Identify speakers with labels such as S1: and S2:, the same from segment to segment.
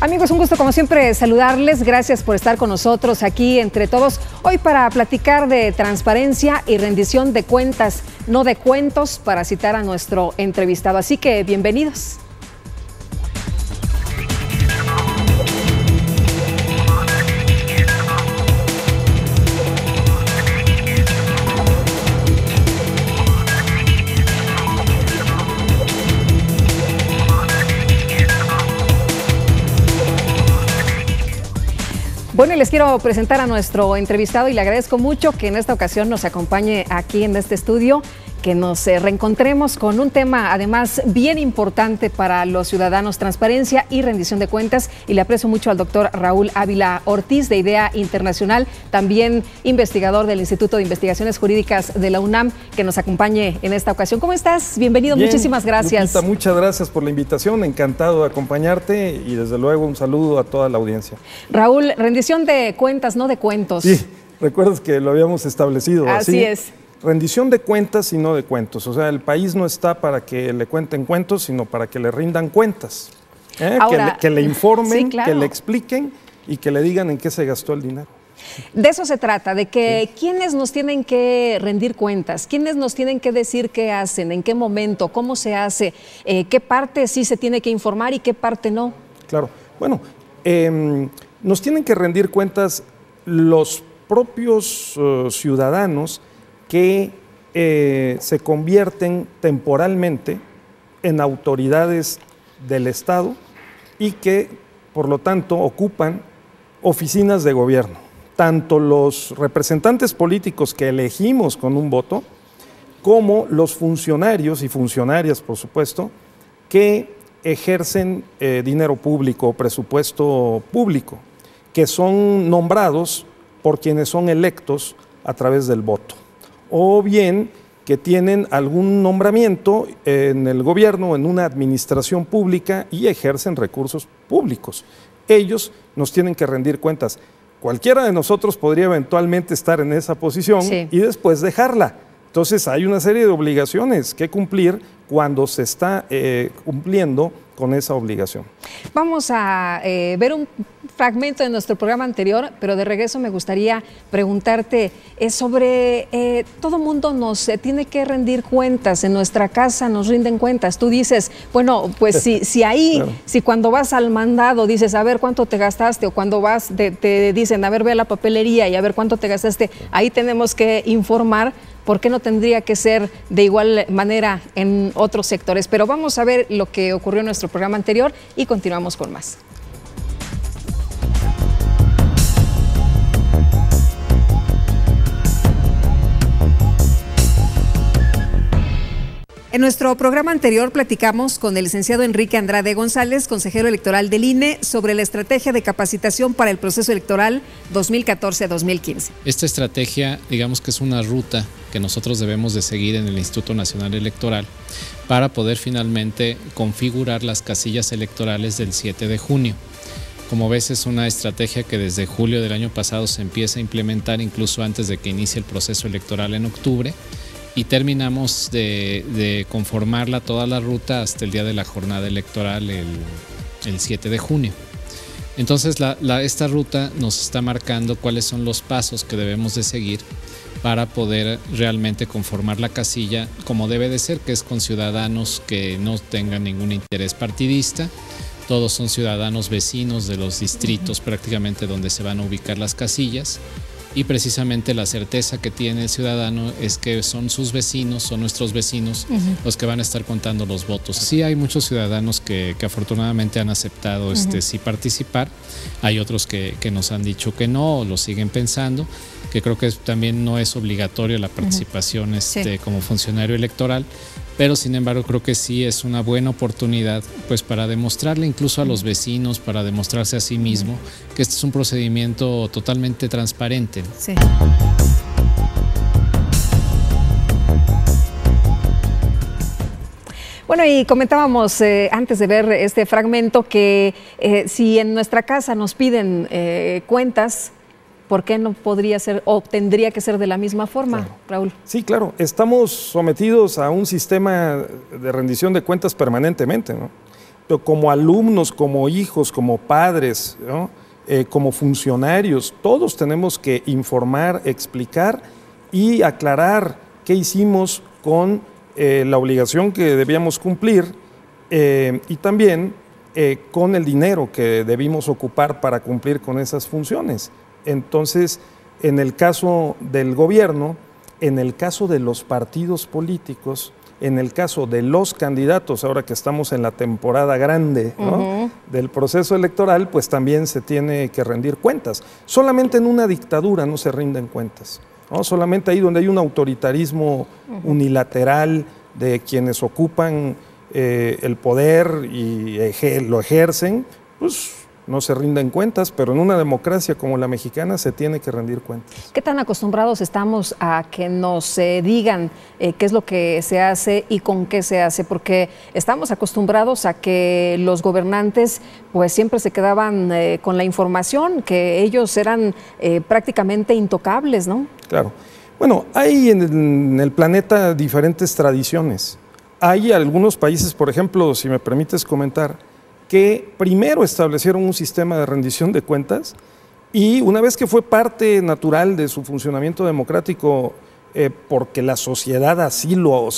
S1: Amigos, un gusto como siempre saludarles. Gracias por estar con nosotros aquí entre todos. Hoy para platicar de transparencia y rendición de cuentas, no de cuentos, para citar a nuestro entrevistado. Así que bienvenidos. Bueno, y les quiero presentar a nuestro entrevistado y le agradezco mucho que en esta ocasión nos acompañe aquí en este estudio, que nos reencontremos con un tema además bien importante para los ciudadanos, transparencia y rendición de cuentas. Y le aprecio mucho al doctor Raúl Ávila Ortiz de IDEA Internacional, también investigador del Instituto de Investigaciones Jurídicas de la UNAM, que nos acompañe en esta ocasión. ¿Cómo estás? Bienvenido,
S2: bien,
S1: muchísimas gracias.
S2: Lupita, muchas gracias por la invitación, encantado de acompañarte y desde luego un saludo a toda la audiencia.
S1: Raúl, rendición de cuentas, no de cuentos.
S2: Sí, recuerdas que lo habíamos establecido así.
S1: Así es.
S2: Rendición de cuentas y no de cuentos. O sea, el país no está para que le cuenten cuentos, sino para que le rindan cuentas. Ahora, que le informen, sí, claro, que le expliquen y que le digan en qué se gastó el dinero.
S1: De eso se trata, de que quiénes nos tienen que rendir cuentas, quiénes nos tienen que decir qué hacen, en qué momento, cómo se hace, qué parte sí se tiene que informar y qué parte no.
S2: Claro. Bueno, nos tienen que rendir cuentas los propios ciudadanos que se convierten temporalmente en autoridades del Estado y que, por lo tanto, ocupan oficinas de gobierno. Tanto los representantes políticos que elegimos con un voto, como los funcionarios y funcionarias, por supuesto, que ejercen dinero público o presupuesto público, que son nombrados por quienes son electos a través del voto, o bien que tienen algún nombramiento en el gobierno, en una administración pública y ejercen recursos públicos. Ellos nos tienen que rendir cuentas. Cualquiera de nosotros podría eventualmente estar en esa posición, sí, y después dejarla. Entonces hay una serie de obligaciones que cumplir cuando se está cumpliendo con esa obligación.
S1: Vamos a ver un fragmento de nuestro programa anterior, pero de regreso me gustaría preguntarte sobre todo mundo nos tiene que rendir cuentas, en nuestra casa nos rinden cuentas. Tú dices, bueno, pues si ahí, claro, si cuando vas al mandado dices, a ver cuánto te gastaste, o cuando vas te dicen, a ver, ve a la papelería y a ver cuánto te gastaste, ahí tenemos que informar. ¿Por qué no tendría que ser de igual manera en otros sectores? Pero vamos a ver lo que ocurrió en nuestro programa anterior y continuamos con más. En nuestro programa anterior platicamos con el licenciado Enrique Andrade González, consejero electoral del INE, sobre la estrategia de capacitación para el proceso electoral 2014-2015.
S3: Esta estrategia, digamos que es una ruta que nosotros debemos de seguir en el Instituto Nacional Electoral para poder finalmente configurar las casillas electorales del 7 de junio. Como ves, es una estrategia que desde julio del año pasado se empieza a implementar, incluso antes de que inicie el proceso electoral en octubre. Y terminamos de conformarla toda la ruta hasta el día de la jornada electoral, el 7 de junio. Entonces esta ruta nos está marcando cuáles son los pasos que debemos de seguir para poder realmente conformar la casilla como debe de ser, que es con ciudadanos que no tengan ningún interés partidista. Todos son ciudadanos vecinos de los distritos prácticamente donde se van a ubicar las casillas. Y precisamente la certeza que tiene el ciudadano es que son sus vecinos, son nuestros vecinos, los que van a estar contando los votos. Sí, hay muchos ciudadanos que afortunadamente han aceptado sí participar. Hay otros que nos han dicho que no, o lo siguen pensando, que creo que también no es obligatorio la participación como funcionario electoral. Pero sin embargo creo que sí es una buena oportunidad pues para demostrarle incluso a los vecinos, para demostrarse a sí mismo que este es un procedimiento totalmente transparente. Sí.
S1: Bueno, y comentábamos antes de ver este fragmento que si en nuestra casa nos piden cuentas, ¿por qué no podría ser o tendría que ser de la misma forma, claro, Raúl?
S2: Sí, claro. Estamos sometidos a un sistema de rendición de cuentas permanentemente, ¿no? como alumnos, como hijos, como padres, ¿no? Como funcionarios, todos tenemos que informar, explicar y aclarar qué hicimos con la obligación que debíamos cumplir y también con el dinero que debimos ocupar para cumplir con esas funciones. Entonces, en el caso del gobierno, en el caso de los partidos políticos, en el caso de los candidatos, ahora que estamos en la temporada grande, ¿no? Del proceso electoral, pues también se tiene que rendir cuentas. Solamente en una dictadura no se rinden cuentas, ¿no? Solamente ahí donde hay un autoritarismo unilateral de quienes ocupan el poder y lo ejercen, pues no se rinden cuentas, pero en una democracia como la mexicana se tiene que rendir cuentas.
S1: ¿Qué tan acostumbrados estamos a que nos digan qué es lo que se hace y con qué se hace? Porque estamos acostumbrados a que los gobernantes pues siempre se quedaban con la información, que ellos eran prácticamente intocables, ¿no?
S2: Claro. Bueno, hay en el planeta diferentes tradiciones. Hay algunos países, por ejemplo, si me permites comentar, que primero establecieron un sistema de rendición de cuentas y una vez que fue parte natural de su funcionamiento democrático, porque la sociedad así lo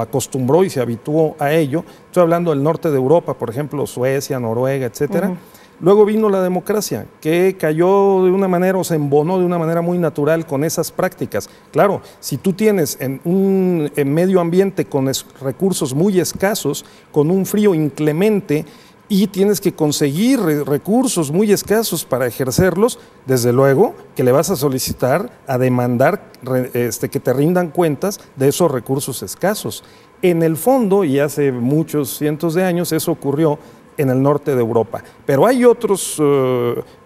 S2: acostumbró y se habituó a ello, estoy hablando del norte de Europa, por ejemplo, Suecia, Noruega, etcétera. Luego vino la democracia, que cayó de una manera o se embonó de una manera muy natural con esas prácticas. Claro, si tú tienes un medio ambiente con recursos muy escasos, con un frío inclemente y tienes que conseguir recursos muy escasos para ejercerlos, desde luego que le vas a solicitar, a demandar que te rindan cuentas de esos recursos escasos. En el fondo, y hace muchos cientos de años, eso ocurrió en el norte de Europa. Pero hay otras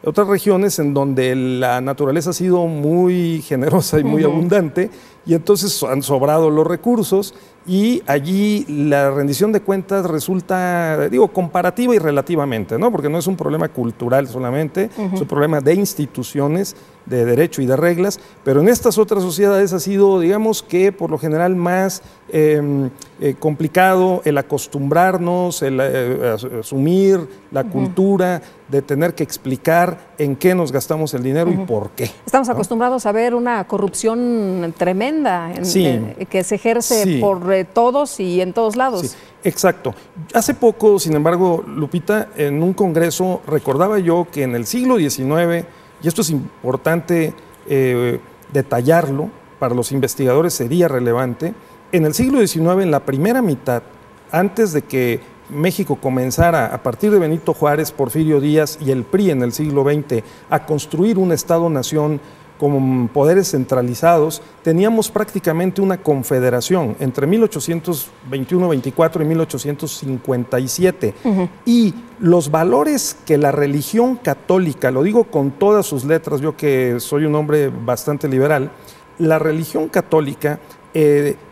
S2: regiones en donde la naturaleza ha sido muy generosa y muy abundante y entonces han sobrado los recursos y allí la rendición de cuentas resulta, digo, comparativa y relativamente, ¿no? Porque no es un problema cultural solamente, es un problema de instituciones, de derecho y de reglas, pero en estas otras sociedades ha sido, digamos que por lo general más complicado el acostumbrarnos, el asumir la cultura de tener que explicar en qué nos gastamos el dinero y por qué.
S1: Estamos acostumbrados a ver una corrupción tremenda que se ejerce por todos y en todos lados.
S2: Sí, exacto. Hace poco, sin embargo, Lupita, en un congreso recordaba yo que en el siglo XIX, y esto es importante detallarlo, para los investigadores sería relevante, en el siglo XIX, en la primera mitad, antes de que México comenzara, a partir de Benito Juárez, Porfirio Díaz y el PRI en el siglo XX, a construir un Estado-nación con poderes centralizados, teníamos prácticamente una confederación entre 1821-24 y 1857. Y los valores que la religión católica, lo digo con todas sus letras, yo que soy un hombre bastante liberal, la religión católica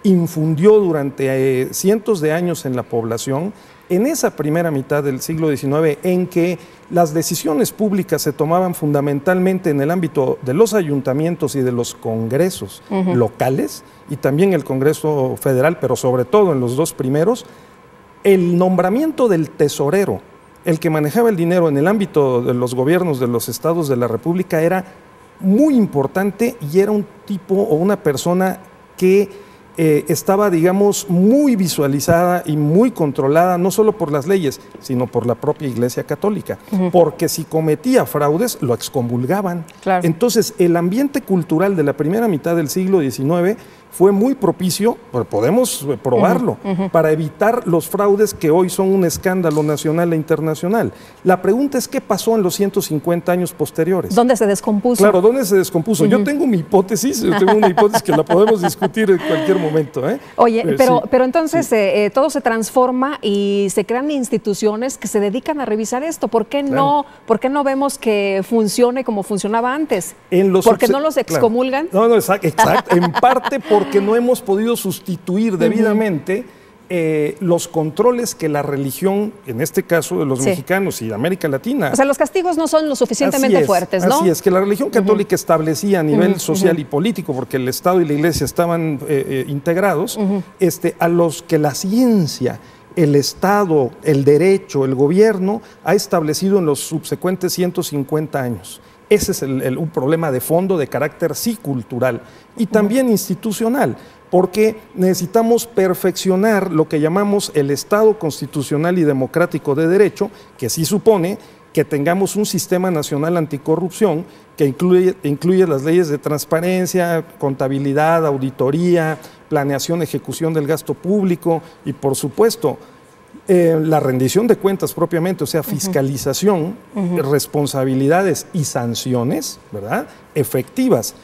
S2: infundió durante cientos de años en la población, en esa primera mitad del siglo XIX, en que las decisiones públicas se tomaban fundamentalmente en el ámbito de los ayuntamientos y de los congresos locales, y también el Congreso Federal, pero sobre todo en los dos primeros, el nombramiento del tesorero, el que manejaba el dinero en el ámbito de los gobiernos de los estados de la República, era muy importante y era un tipo o una persona que estaba, digamos, muy visualizada y muy controlada, no solo por las leyes, sino por la propia Iglesia Católica, porque si cometía fraudes, lo excomulgaban. Claro. Entonces, el ambiente cultural de la primera mitad del siglo XIX fue muy propicio, podemos probarlo, para evitar los fraudes que hoy son un escándalo nacional e internacional. La pregunta es, ¿qué pasó en los 150 años posteriores?
S1: ¿Dónde se descompuso?
S2: Claro, ¿dónde se descompuso? Yo tengo mi hipótesis, que la podemos discutir en cualquier momento.
S1: Oye, pero entonces todo se transforma y se crean instituciones que se dedican a revisar esto. ¿Por qué no vemos que funcione como funcionaba antes? ¿Por qué no los excomulgan?
S2: No, exacto, en parte porque no hemos podido sustituir debidamente los controles que la religión, en este caso de los mexicanos y de América Latina.
S1: O sea, los castigos no son lo suficientemente fuertes, ¿no?
S2: Así es, que la religión católica establecía a nivel social y político, porque el Estado y la Iglesia estaban integrados, a los que la ciencia el Estado, el derecho, el gobierno ha establecido en los subsecuentes 150 años. Ese es un problema de fondo de carácter sí cultural y también institucional, porque necesitamos perfeccionar lo que llamamos el Estado constitucional y democrático de derecho, que sí supone que tengamos un sistema nacional anticorrupción que incluye las leyes de transparencia, contabilidad, auditoría, planeación, ejecución del gasto público y, por supuesto, la rendición de cuentas propiamente, o sea, fiscalización, responsabilidades y sanciones, ¿verdad?, efectivas.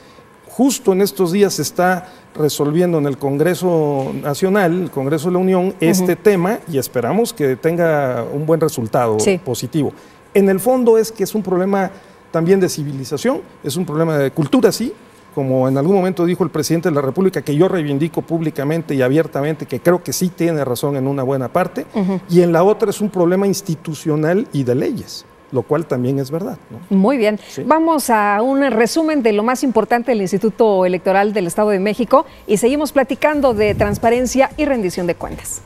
S2: Justo en estos días se está resolviendo en el Congreso Nacional, el Congreso de la Unión, este tema y esperamos que tenga un buen resultado positivo. En el fondo es que es un problema también de civilización, es un problema de cultura, sí, como en algún momento dijo el presidente de la República, que yo reivindico públicamente y abiertamente, que creo que sí tiene razón en una buena parte, y en la otra es un problema institucional y de leyes, lo cual también es verdad, ¿no?
S1: Muy bien. Sí. Vamos a un resumen de lo más importante del Instituto Electoral del Estado de México y seguimos platicando de transparencia y rendición de cuentas.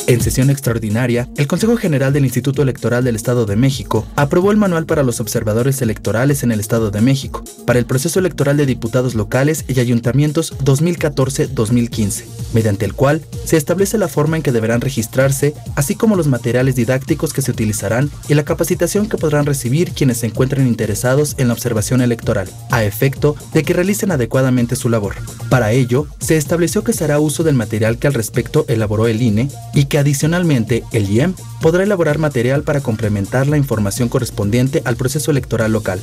S4: En sesión extraordinaria, el Consejo General del Instituto Electoral del Estado de México aprobó el Manual para los Observadores Electorales en el Estado de México para el proceso electoral de diputados locales y ayuntamientos 2014-2015, mediante el cual se establece la forma en que deberán registrarse, así como los materiales didácticos que se utilizarán y la capacitación que podrán recibir quienes se encuentren interesados en la observación electoral, a efecto de que realicen adecuadamente su labor. Para ello, se estableció que se hará uso del material que al respecto elaboró el INE y que adicionalmente el IEM podrá elaborar material para complementar la información correspondiente al proceso electoral local.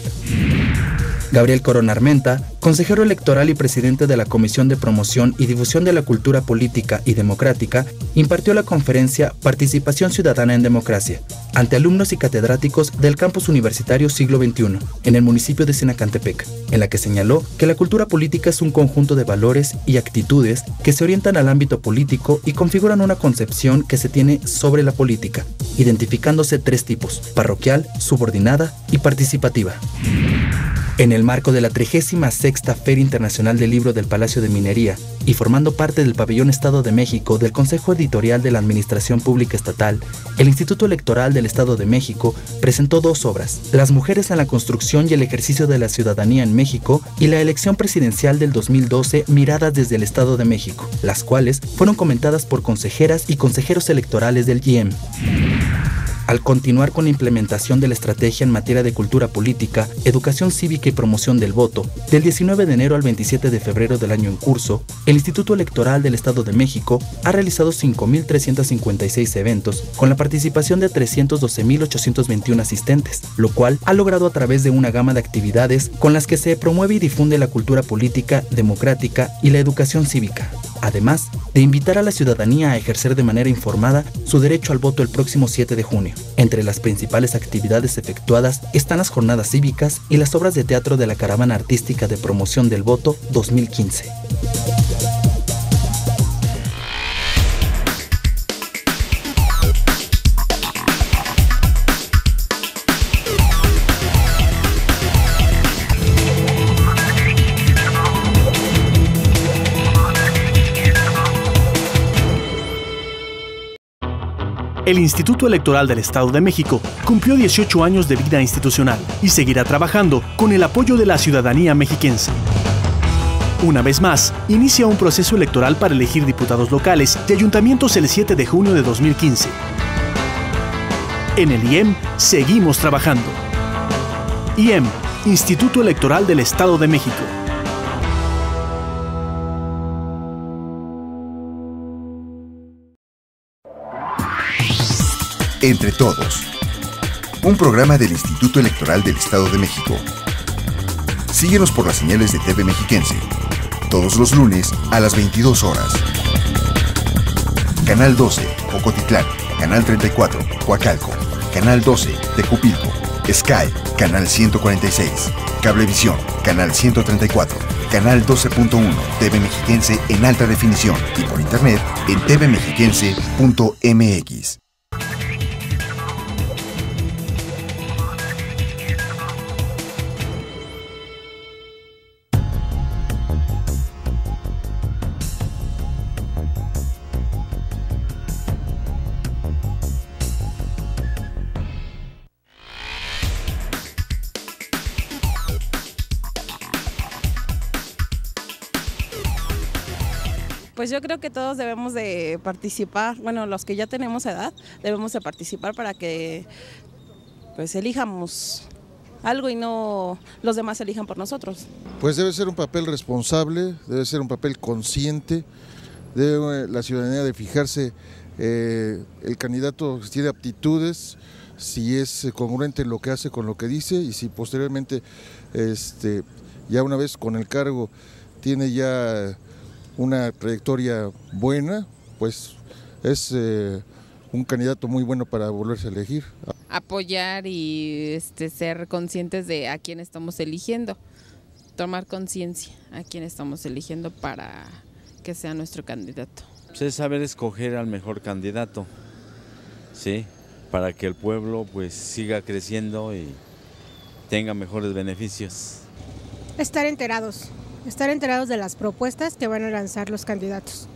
S4: Gabriel Corona Armenta, consejero electoral y presidente de la Comisión de Promoción y Difusión de la Cultura Política y Democrática, impartió la conferencia Participación Ciudadana en Democracia ante alumnos y catedráticos del campus universitario Siglo XXI en el municipio de Sinacantepec, en la que señaló que la cultura política es un conjunto de valores y actitudes que se orientan al ámbito político y configuran una concepción que se tiene sobre la política, identificándose tres tipos: parroquial, subordinada y participativa. En el marco de la 36ª Feria Internacional del Libro del Palacio de Minería y formando parte del Pabellón Estado de México del Consejo Editorial de la Administración Pública Estatal, el Instituto Electoral del Estado de México presentó dos obras: Las mujeres en la construcción y el ejercicio de la ciudadanía en México y la elección presidencial del 2012 miradas desde el Estado de México, las cuales fueron comentadas por consejeras y consejeros electorales del IEM. Al continuar con la implementación de la estrategia en materia de cultura política, educación cívica y promoción del voto, del 19 de enero al 27 de febrero del año en curso, el Instituto Electoral del Estado de México ha realizado 5.356 eventos con la participación de 312.821 asistentes, lo cual ha logrado a través de una gama de actividades con las que se promueve y difunde la cultura política, democrática y la educación cívica, además de invitar a la ciudadanía a ejercer de manera informada su derecho al voto el próximo 7 de junio. Entre las principales actividades efectuadas están las jornadas cívicas y las obras de teatro de la Caravana Artística de Promoción del Voto 2015.
S5: El Instituto Electoral del Estado de México cumplió 18 años de vida institucional y seguirá trabajando con el apoyo de la ciudadanía mexiquense. Una vez más, inicia un proceso electoral para elegir diputados locales y ayuntamientos el 7 de junio de 2015. En el IEM seguimos trabajando. IEM, Instituto Electoral del Estado de México.
S6: Entre Todos, un programa del Instituto Electoral del Estado de México. Síguenos por las señales de TV Mexiquense, todos los lunes a las 22 horas. Canal 12, Ocotitlán, Canal 34, Coacalco, Canal 12, Tecupilco, Sky, Canal 146, Cablevisión, Canal 134, Canal 12.1, TV Mexiquense en alta definición y por internet en tvmexiquense.mx.
S7: Pues yo creo que todos debemos de participar, bueno, los que ya tenemos edad, debemos de participar para que pues elijamos algo y no los demás elijan por nosotros.
S8: Pues debe ser un papel responsable, debe ser un papel consciente, debe la ciudadanía de fijarse el candidato si tiene aptitudes, si es congruente en lo que hace con lo que dice y si posteriormente ya una vez con el cargo tiene ya una trayectoria buena, pues es un candidato muy bueno para volverse a elegir.
S9: Apoyar y ser conscientes de a quién estamos eligiendo, tomar conciencia a quién estamos eligiendo para que sea nuestro candidato.
S10: Pues es saber escoger al mejor candidato, ¿sí? Para que el pueblo pues siga creciendo y tenga mejores beneficios.
S11: Estar enterados de las propuestas que van a lanzar los candidatos.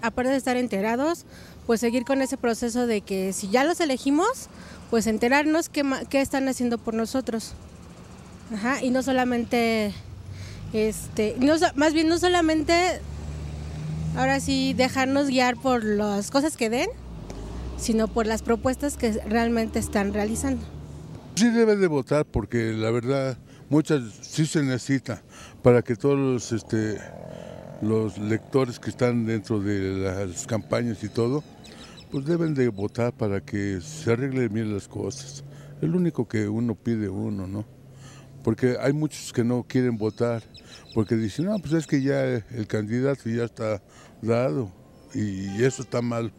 S11: Aparte de estar enterados, pues seguir con ese proceso de que si ya los elegimos, pues enterarnos qué están haciendo por nosotros. Ajá, y no solamente, no solamente, ahora sí, dejarnos guiar por las cosas que den, sino por las propuestas que realmente están realizando.
S12: Sí deben de votar porque la verdad muchas sí se necesita para que todos los lectores que están dentro de las campañas y todo, pues deben de votar para que se arreglen bien las cosas. Es lo único que uno pide ¿no? Porque hay muchos que no quieren votar, porque dicen, no, pues es que ya el candidato ya está dado y eso está mal.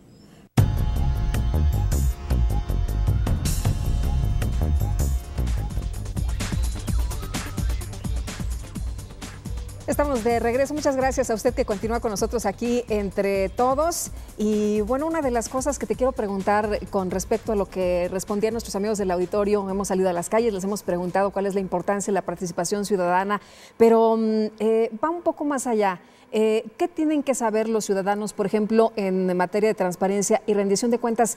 S1: Estamos de regreso. Muchas gracias a usted que continúa con nosotros aquí entre todos. Y bueno, una de las cosas que te quiero preguntar con respecto a lo que respondían nuestros amigos del auditorio, hemos salido a las calles, les hemos preguntado cuál es la importancia de la participación ciudadana, pero va un poco más allá. ¿Qué tienen que saber los ciudadanos, por ejemplo, en materia de transparencia y rendición de cuentas,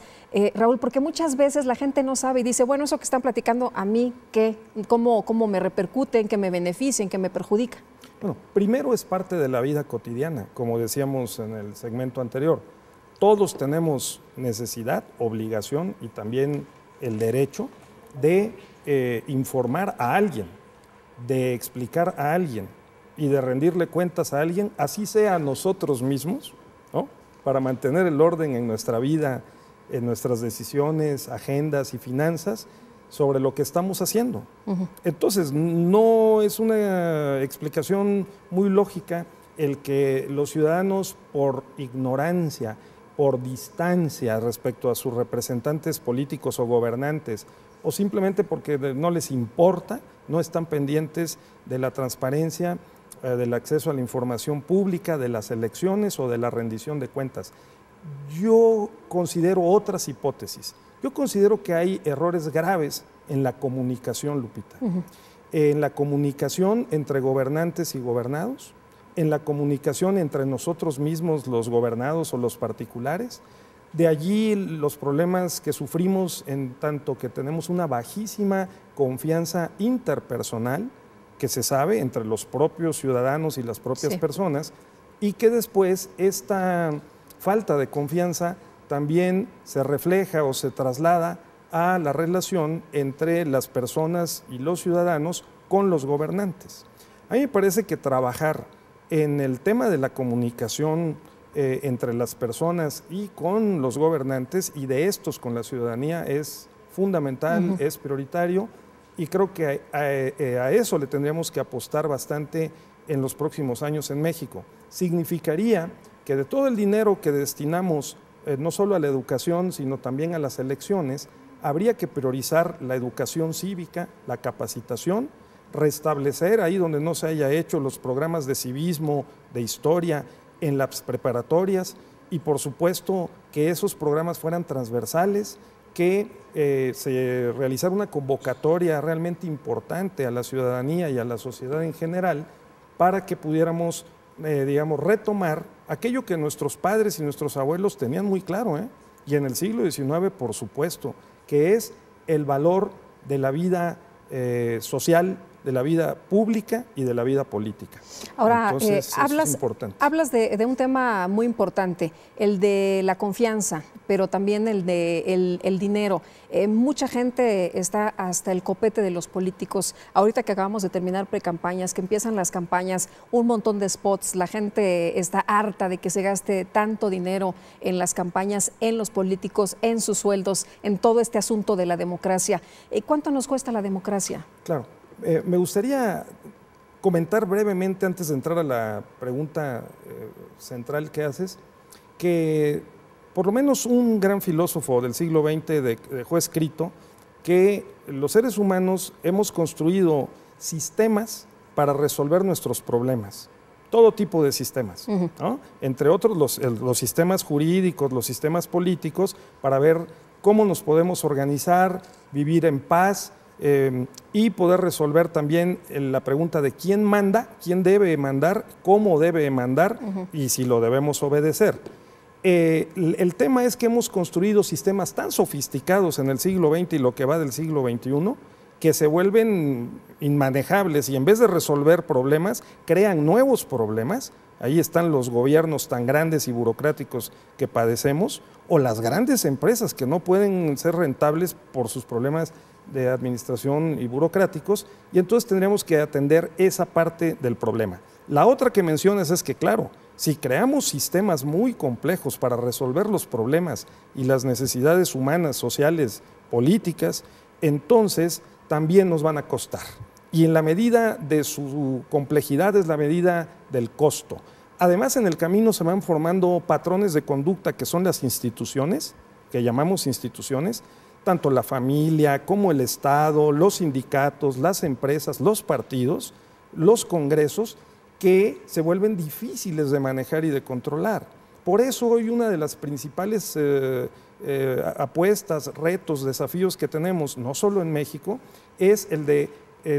S1: Raúl? Porque muchas veces la gente no sabe y dice, bueno, eso que están platicando a mí, ¿qué? ¿Cómo me repercute, en qué me beneficia, en qué me perjudica?
S2: Bueno, primero es parte de la vida cotidiana, como decíamos en el segmento anterior. Todos tenemos necesidad, obligación y también el derecho de informar a alguien, de explicar a alguien y de rendirle cuentas a alguien, así sea a nosotros mismos, ¿no? Para mantener el orden en nuestra vida, en nuestras decisiones, agendas y finanzas, sobre lo que estamos haciendo. Entonces, no es una explicación muy lógica el que los ciudadanos, por ignorancia, por distancia respecto a sus representantes políticos o gobernantes, o simplemente porque no les importa, no están pendientes de la transparencia, del acceso a la información pública, de las elecciones o de la rendición de cuentas. Yo considero otras hipótesis. Yo considero que hay errores graves en la comunicación, Lupita. En la comunicación entre gobernantes y gobernados, en la comunicación entre nosotros mismos, los gobernados o los particulares. De allí los problemas que sufrimos en tanto que tenemos una bajísima confianza interpersonal, que se sabe entre los propios ciudadanos y las propias personas, y que después esta falta de confianza también se refleja o se traslada a la relación entre las personas y los ciudadanos con los gobernantes. A mí me parece que trabajar en el tema de la comunicación entre las personas y con los gobernantes y de estos con la ciudadanía es fundamental, es prioritario y creo que a eso le tendríamos que apostar bastante en los próximos años en México. Significaría que de todo el dinero que destinamos no solo a la educación, sino también a las elecciones, habría que priorizar la educación cívica, la capacitación, restablecer ahí donde no se haya hecho los programas de civismo, de historia, en las preparatorias y por supuesto que esos programas fueran transversales, que se realizara una convocatoria realmente importante a la ciudadanía y a la sociedad en general para que pudiéramos, digamos, retomar aquello que nuestros padres y nuestros abuelos tenían muy claro, y en el siglo XIX, por supuesto, que es el valor de la vida social, de la vida pública y de la vida política.
S1: Ahora,
S2: entonces,
S1: hablas de un tema muy importante, el de la confianza, pero también el de el dinero. Mucha gente está hasta el copete de los políticos. Ahorita que acabamos de terminar precampañas, que empiezan las campañas, un montón de spots, la gente está harta de que se gaste tanto dinero en las campañas, en los políticos, en sus sueldos, en todo este asunto de la democracia. ¿Cuánto nos cuesta la democracia?
S2: Claro. Me gustaría comentar brevemente, antes de entrar a la pregunta central que haces, que por lo menos un gran filósofo del siglo XX dejó escrito que los seres humanos hemos construido sistemas para resolver nuestros problemas, todo tipo de sistemas, ¿no? Entre otros los sistemas jurídicos, los sistemas políticos, para ver cómo nos podemos organizar, vivir en paz, y poder resolver también la pregunta de quién manda, quién debe mandar, cómo debe mandar y si lo debemos obedecer. El tema es que hemos construido sistemas tan sofisticados en el siglo XX y lo que va del siglo XXI que se vuelven inmanejables y en vez de resolver problemas, crean nuevos problemas. Ahí están los gobiernos tan grandes y burocráticos que padecemos o las grandes empresas que no pueden ser rentables por sus problemas de administración y burocráticos, y entonces tendremos que atender esa parte del problema. La otra que mencionas es que, claro, si creamos sistemas muy complejos para resolver los problemas y las necesidades humanas, sociales, políticas, entonces también nos van a costar. Y en la medida de su complejidad es la medida del costo. Además, en el camino se van formando patrones de conducta que son las instituciones, que llamamos instituciones, tanto la familia como el Estado, los sindicatos, las empresas, los partidos, los congresos, que se vuelven difíciles de manejar y de controlar. Por eso hoy una de las principales apuestas, retos, desafíos que tenemos, no solo en México, es el de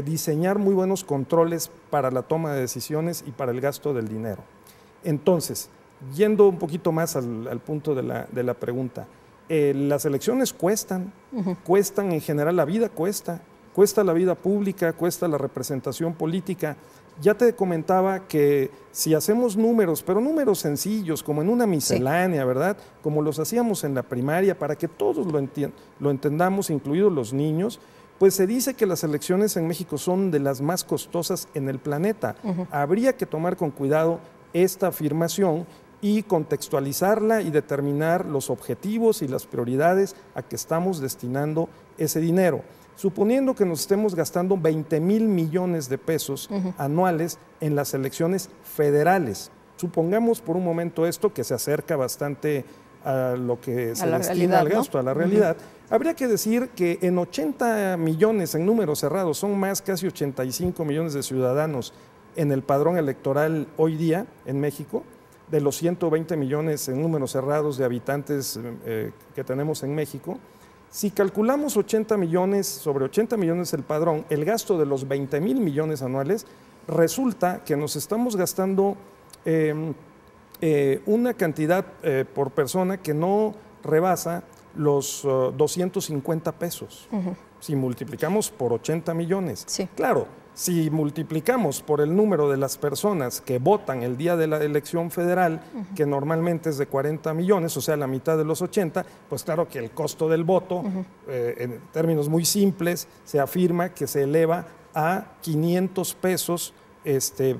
S2: diseñar muy buenos controles para la toma de decisiones y para el gasto del dinero. Entonces, yendo un poquito más al punto de la pregunta, las elecciones cuestan, cuestan en general, la vida cuesta la vida pública, cuesta la representación política. Ya te comentaba que si hacemos números, pero números sencillos, como en una miscelánea, ¿verdad? Como los hacíamos en la primaria, para que todos lo entendamos, incluidos los niños, pues se dice que las elecciones en México son de las más costosas en el planeta. Habría que tomar con cuidado esta afirmación y contextualizarla y determinar los objetivos y las prioridades a que estamos destinando ese dinero. Suponiendo que nos estemos gastando 20,000 millones de pesos anuales en las elecciones federales. Supongamos por un momento esto, que se acerca bastante a lo que se destina al gasto, ¿no? A la realidad. Habría que decir que en 80 millones en números cerrados, son más casi 85 millones de ciudadanos en el padrón electoral hoy día en México, de los 120 millones en números cerrados de habitantes que tenemos en México. Si calculamos 80 millones sobre 80 millones el padrón, el gasto de los 20,000 millones anuales, resulta que nos estamos gastando una cantidad por persona que no rebasa los 250 pesos. Si multiplicamos por 80 millones. Claro, si multiplicamos por el número de las personas que votan el día de la elección federal, que normalmente es de 40 millones, o sea, la mitad de los 80, pues claro que el costo del voto, en términos muy simples, se afirma que se eleva a 500 pesos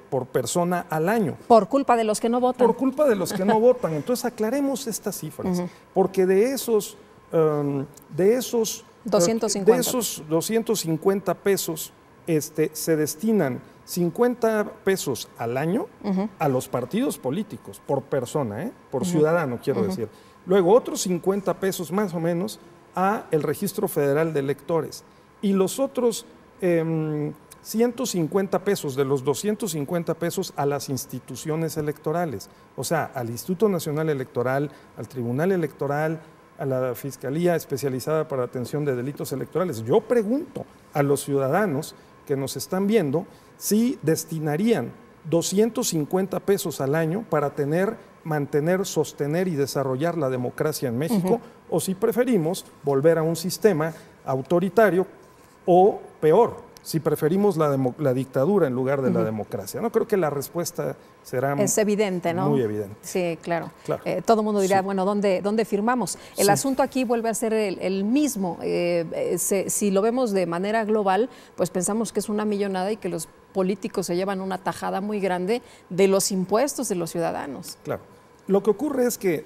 S2: por persona al año.
S1: Por culpa de los que no votan.
S2: Por culpa de los que no votan. Entonces aclaremos estas cifras, porque de esos 250 pesos se destinan 50 pesos al año a los partidos políticos, por persona, por ciudadano, quiero decir. Luego otros 50 pesos más o menos a el Registro Federal de Electores. Y los otros 150 pesos de los 250 pesos a las instituciones electorales, o sea, al Instituto Nacional Electoral, al Tribunal Electoral, a la Fiscalía Especializada para Atención de Delitos Electorales. Yo pregunto a los ciudadanos que nos están viendo si destinarían 250 pesos al año para mantener, sostener y desarrollar la democracia en México, o si preferimos volver a un sistema autoritario o peor, si preferimos la dictadura en lugar de la democracia, ¿no? Creo que la respuesta será
S1: es evidente, ¿no?
S2: Muy evidente.
S1: Sí, claro. Todo el mundo dirá, bueno, ¿dónde firmamos? El asunto aquí vuelve a ser el mismo. Si lo vemos de manera global, pues pensamos que es una millonada y que los políticos se llevan una tajada muy grande de los impuestos de los ciudadanos.
S2: Claro. Lo que ocurre es que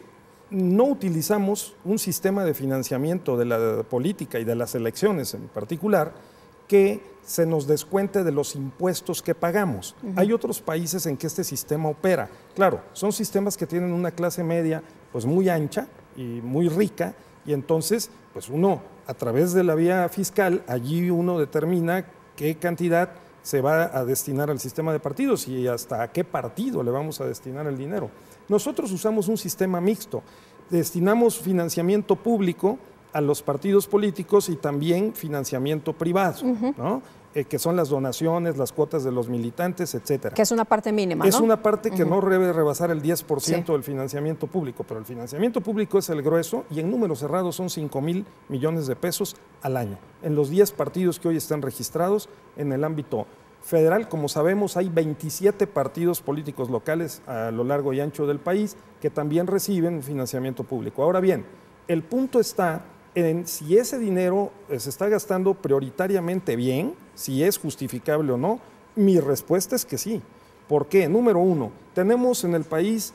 S2: no utilizamos un sistema de financiamiento de la política y de las elecciones en particular que se nos descuente de los impuestos que pagamos. Hay otros países en que este sistema opera. Claro, son sistemas que tienen una clase media pues muy ancha y muy rica, y entonces pues uno a través de la vía fiscal, allí uno determina qué cantidad se va a destinar al sistema de partidos y hasta a qué partido le vamos a destinar el dinero. Nosotros usamos un sistema mixto, destinamos financiamiento público a los partidos políticos y también financiamiento privado, ¿no? Que son las donaciones, las cuotas de los militantes, etcétera.
S1: Que es una parte mínima,
S2: Es
S1: ¿no?
S2: una parte que no debe rebasar el 10% del financiamiento público, pero el financiamiento público es el grueso y en números cerrados son 5,000 millones de pesos al año. En los 10 partidos que hoy están registrados en el ámbito federal, como sabemos, hay 27 partidos políticos locales a lo largo y ancho del país que también reciben financiamiento público. Ahora bien, el punto está en si ese dinero se está gastando prioritariamente bien, si es justificable o no. Mi respuesta es que sí. ¿Por qué? Número uno, tenemos en el país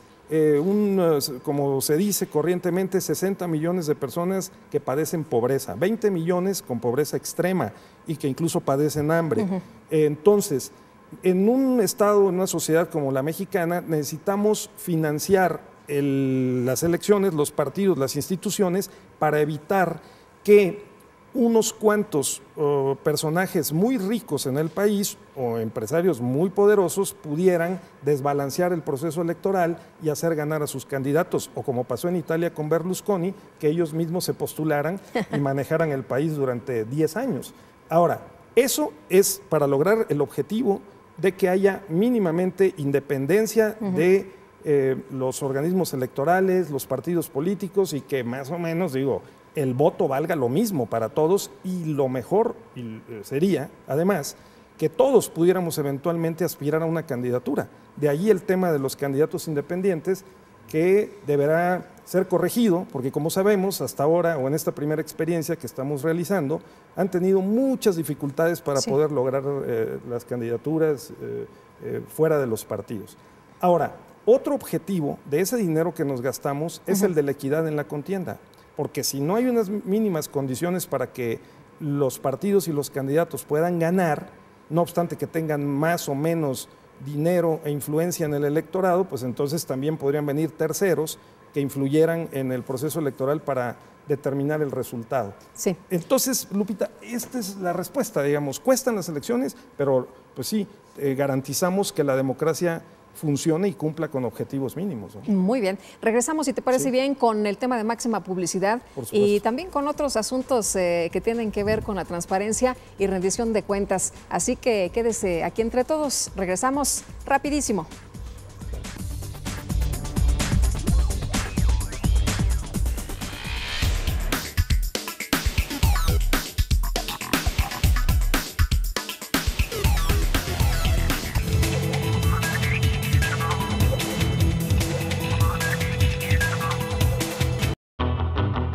S2: como se dice corrientemente, 60 millones de personas que padecen pobreza, 20 millones con pobreza extrema y que incluso padecen hambre. Entonces, en un estado, en una sociedad como la mexicana, necesitamos financiar las elecciones, los partidos, las instituciones, para evitar que unos cuantos personajes muy ricos en el país o empresarios muy poderosos pudieran desbalancear el proceso electoral y hacer ganar a sus candidatos, o como pasó en Italia con Berlusconi, que ellos mismos se postularan y manejaran el país durante 10 años. Ahora, eso es para lograr el objetivo de que haya mínimamente independencia de los organismos electorales, los partidos políticos, y que más o menos, el voto valga lo mismo para todos, y lo mejor sería, además, que todos pudiéramos eventualmente aspirar a una candidatura. De allí el tema de los candidatos independientes, que deberá ser corregido, porque como sabemos, hasta ahora, o en esta primera experiencia que estamos realizando, han tenido muchas dificultades para poder lograr las candidaturas fuera de los partidos. Ahora, otro objetivo de ese dinero que nos gastamos es el de la equidad en la contienda, porque si no hay unas mínimas condiciones para que los partidos y los candidatos puedan ganar, no obstante que tengan más o menos dinero e influencia en el electorado, pues entonces también podrían venir terceros que influyeran en el proceso electoral para determinar el resultado.
S1: Sí.
S2: Entonces, Lupita, esta es la respuesta, cuestan las elecciones, pero pues sí, garantizamos que la democracia funcione y cumpla con objetivos mínimos, ¿no?
S1: Muy bien. Regresamos, si te parece bien, con el tema de máxima publicidad y también con otros asuntos que tienen que ver con la transparencia y rendición de cuentas. Así que quédese aquí entre todos. Regresamos rapidísimo.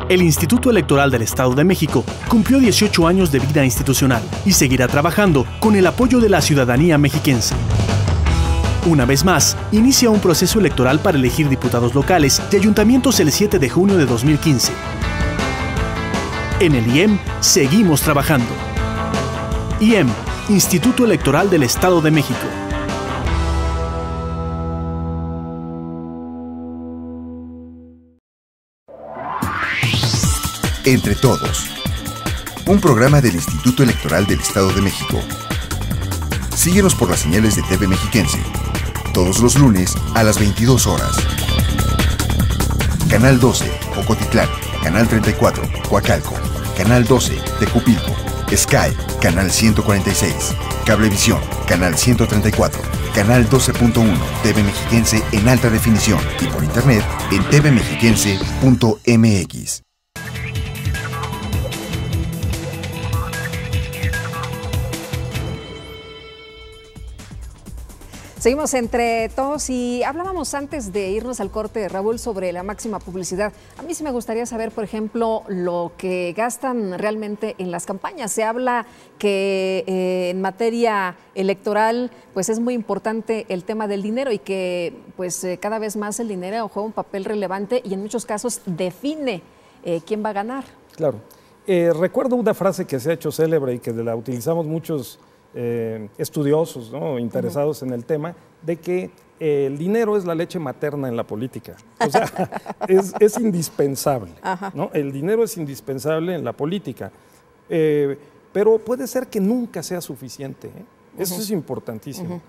S5: El Instituto Electoral del Estado de México cumplió 18 años de vida institucional y seguirá trabajando con el apoyo de la ciudadanía mexiquense. Una vez más, inicia un proceso electoral para elegir diputados locales y ayuntamientos el 7 de junio de 2015. En el IEM seguimos trabajando. IEM, Instituto Electoral del Estado de México.
S6: Entre Todos, un programa del Instituto Electoral del Estado de México. Síguenos por las señales de TV Mexiquense, todos los lunes a las 22 horas. Canal 12, Ocotitlán, Canal 34, Coacalco, Canal 12, Tecupilco, Sky, Canal 146, Cablevisión, Canal 134, Canal 12.1, TV Mexiquense en alta definición y por internet en tvmexiquense.mx.
S1: Seguimos entre todos y hablábamos antes de irnos al corte, Raúl, sobre la máxima publicidad. A mí sí me gustaría saber, por ejemplo, lo que gastan realmente en las campañas. Se habla que en materia electoral pues es muy importante el tema del dinero y que pues cada vez más el dinero juega un papel relevante y en muchos casos define quién va a ganar.
S2: Claro. Recuerdo una frase que se ha hecho célebre y que la utilizamos muchos estudiosos, ¿no?, interesados en el tema, de que el dinero es la leche materna en la política. O sea, es indispensable, ¿no? El dinero es indispensable en la política, pero puede ser que nunca sea suficiente, ¿eh? Eso es importantísimo.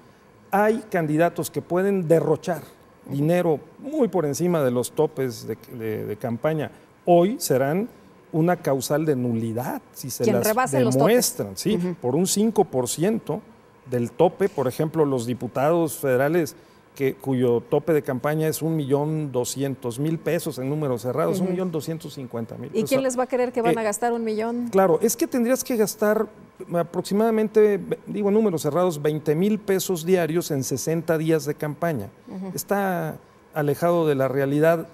S2: Hay candidatos que pueden derrochar dinero muy por encima de los topes de campaña. Hoy serán una causal de nulidad si se las demuestran, ¿sí? Por un 5% del tope, por ejemplo, los diputados federales cuyo tope de campaña es 1.200.000 pesos en números cerrados, 1.250.000.
S1: ¿Y quién les va a creer que van a gastar 1 millón?
S2: Claro, es que tendrías que gastar aproximadamente, digo en números cerrados, 20,000 pesos diarios en 60 días de campaña. Está alejado de la realidad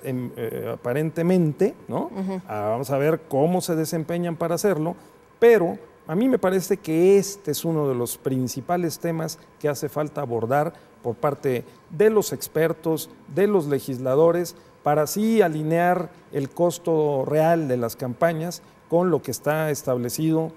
S2: aparentemente, ¿no? Vamos a ver cómo se desempeñan para hacerlo, pero a mí me parece que este es uno de los principales temas que hace falta abordar por parte de los expertos, de los legisladores, para así alinear el costo real de las campañas con lo que está establecido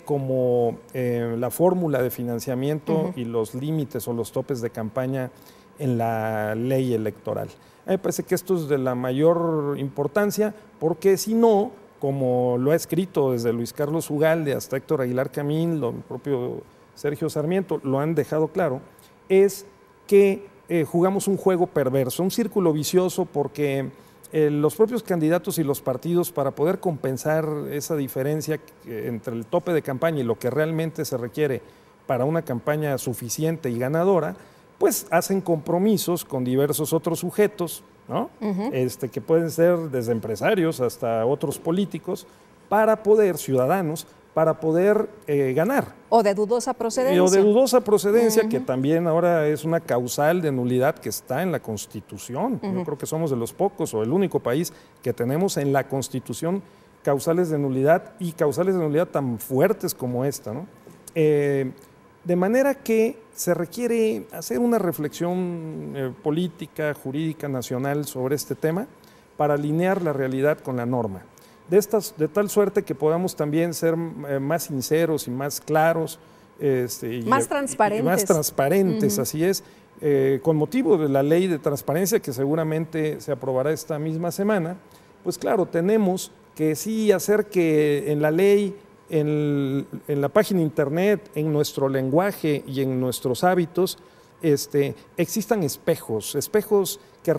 S2: como la fórmula de financiamiento y los límites o los topes de campaña en la ley electoral. A mí me parece que esto es de la mayor importancia, porque si no, como lo ha escrito desde Luis Carlos Ugalde hasta Héctor Aguilar Camín, el propio Sergio Sarmiento, lo han dejado claro, es que jugamos un juego perverso, un círculo vicioso, porque los propios candidatos y los partidos, para poder compensar esa diferencia entre el tope de campaña y lo que realmente se requiere para una campaña suficiente y ganadora, pues hacen compromisos con diversos otros sujetos, ¿no? Que pueden ser desde empresarios hasta otros políticos, para poder, ciudadanos, para poder ganar.
S1: O de dudosa procedencia.
S2: O de dudosa procedencia, que también ahora es una causal de nulidad que está en la Constitución. Yo creo que somos de los pocos o el único país que tenemos en la Constitución causales de nulidad y causales de nulidad tan fuertes como esta, ¿no? De manera que se requiere hacer una reflexión política, jurídica, nacional sobre este tema para alinear la realidad con la norma. De tal suerte que podamos también ser más sinceros y más claros.
S1: Más transparentes.
S2: Y más transparentes, así es. Con motivo de la ley de transparencia que seguramente se aprobará esta misma semana, pues claro, tenemos que sí hacer que en la ley, en la página internet, en nuestro lenguaje y en nuestros hábitos, existan espejos que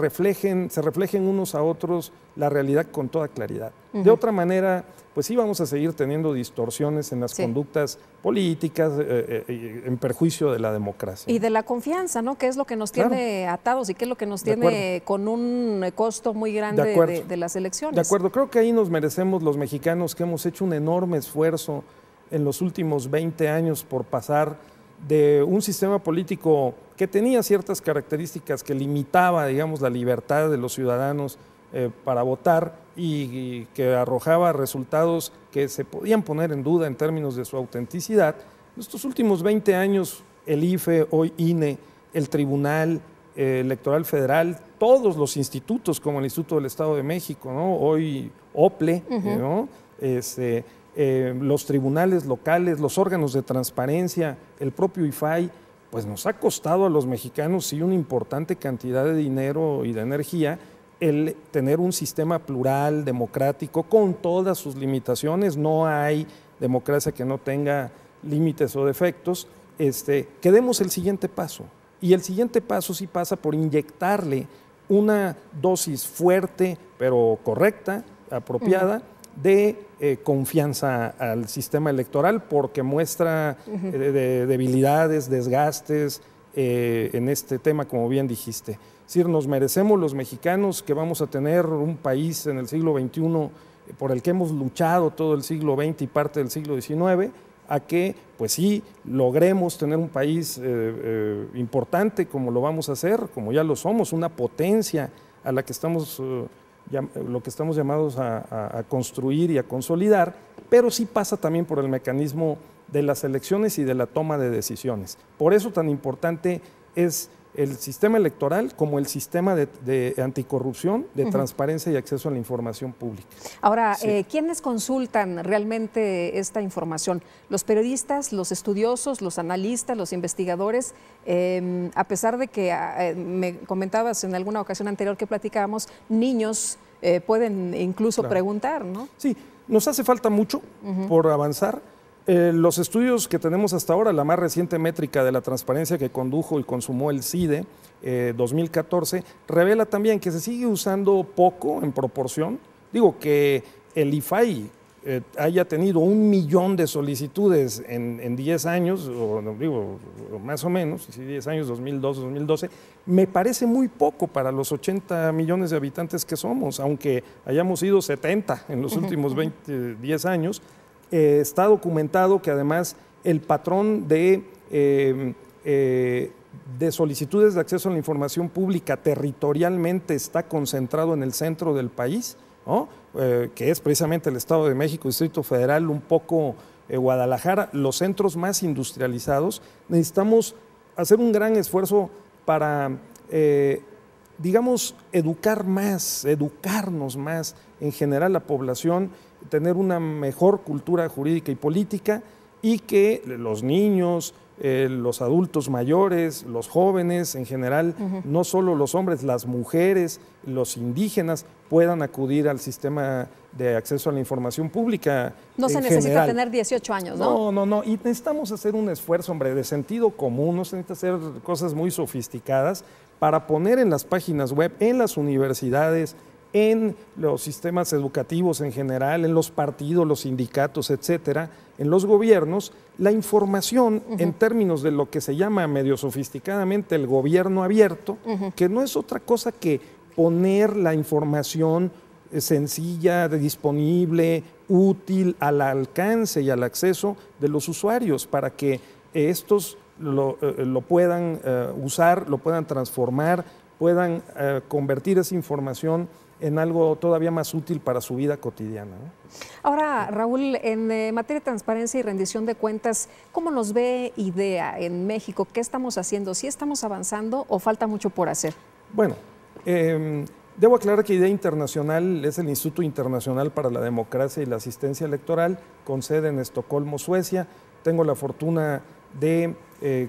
S2: se reflejen unos a otros la realidad con toda claridad. De otra manera, pues sí vamos a seguir teniendo distorsiones en las conductas políticas en perjuicio de la democracia.
S1: Y de la confianza, ¿no? Que es lo que nos tiene atados y que es lo que nos tiene con un costo muy grande de las elecciones.
S2: De acuerdo, creo que ahí nos merecemos los mexicanos, que hemos hecho un enorme esfuerzo en los últimos 20 años por pasar de un sistema político que tenía ciertas características que limitaba, digamos, la libertad de los ciudadanos para votar y que arrojaba resultados que se podían poner en duda en términos de su autenticidad. En estos últimos 20 años, el IFE, hoy INE, el Tribunal Electoral Federal, todos los institutos como el Instituto del Estado de México, ¿no? Hoy OPLE, ¿no? Los tribunales locales, los órganos de transparencia, el propio IFAI, pues nos ha costado a los mexicanos sí una importante cantidad de dinero y de energía el tener un sistema plural, democrático, con todas sus limitaciones. No hay democracia que no tenga límites o defectos. Que demos el siguiente paso. Y el siguiente paso sí pasa por inyectarle una dosis fuerte, pero correcta, apropiada, de confianza al sistema electoral, porque muestra debilidades, desgastes en este tema, como bien dijiste. Es decir, nos merecemos los mexicanos que vamos a tener un país en el siglo XXI por el que hemos luchado todo el siglo XX y parte del siglo XIX, a que, pues sí, logremos tener un país importante como lo vamos a hacer, como ya lo somos, una potencia a la que estamos, lo que estamos llamados a construir y a consolidar, pero sí pasa también por el mecanismo de las elecciones y de la toma de decisiones. Por eso tan importante es el sistema electoral como el sistema de anticorrupción, de transparencia y acceso a la información pública.
S1: Ahora, sí. ¿Quiénes consultan realmente esta información? ¿Los periodistas, los estudiosos, los analistas, los investigadores? A pesar de que me comentabas en alguna ocasión anterior que platicábamos, niños pueden incluso preguntar, ¿no?
S2: Sí, nos hace falta mucho por avanzar. Los estudios que tenemos hasta ahora, la más reciente métrica de la transparencia que condujo y consumó el CIDE 2014, revela también que se sigue usando poco en proporción. Digo que el IFAI haya tenido 1 millón de solicitudes en 10 años, o digo, más o menos, 10 años, 2002, 2012, me parece muy poco para los 80 millones de habitantes que somos, aunque hayamos sido 70 en los últimos 10 años. Está documentado que además el patrón de solicitudes de acceso a la información pública territorialmente está concentrado en el centro del país, ¿no? Que es precisamente el Estado de México, Distrito Federal, un poco Guadalajara, los centros más industrializados. Necesitamos hacer un gran esfuerzo para, digamos, educarnos más en general la población, tener una mejor cultura jurídica y política, y que los niños, los adultos mayores, los jóvenes en general, no solo los hombres, las mujeres, los indígenas, puedan acudir al sistema de acceso a la información pública.
S1: No se necesita tener 18 años, ¿no?
S2: No, y necesitamos hacer un esfuerzo, hombre, de sentido común, no se necesita hacer cosas muy sofisticadas para poner en las páginas web, en las universidades, en los sistemas educativos en general, en los partidos, los sindicatos, etcétera, en los gobiernos, la información en términos de lo que se llama medio sofisticadamente el gobierno abierto, que no es otra cosa que poner la información sencilla, disponible, útil, al alcance y al acceso de los usuarios para que estos lo puedan usar, lo puedan transformar, puedan convertir esa información en algo todavía más útil para su vida cotidiana, ¿no?
S1: Ahora, Raúl, en materia de transparencia y rendición de cuentas, ¿cómo nos ve IDEA en México? ¿Qué estamos haciendo? ¿Sí estamos avanzando o falta mucho por hacer?
S2: Bueno, debo aclarar que IDEA Internacional es el Instituto Internacional para la Democracia y la Asistencia Electoral, con sede en Estocolmo, Suecia. Tengo la fortuna de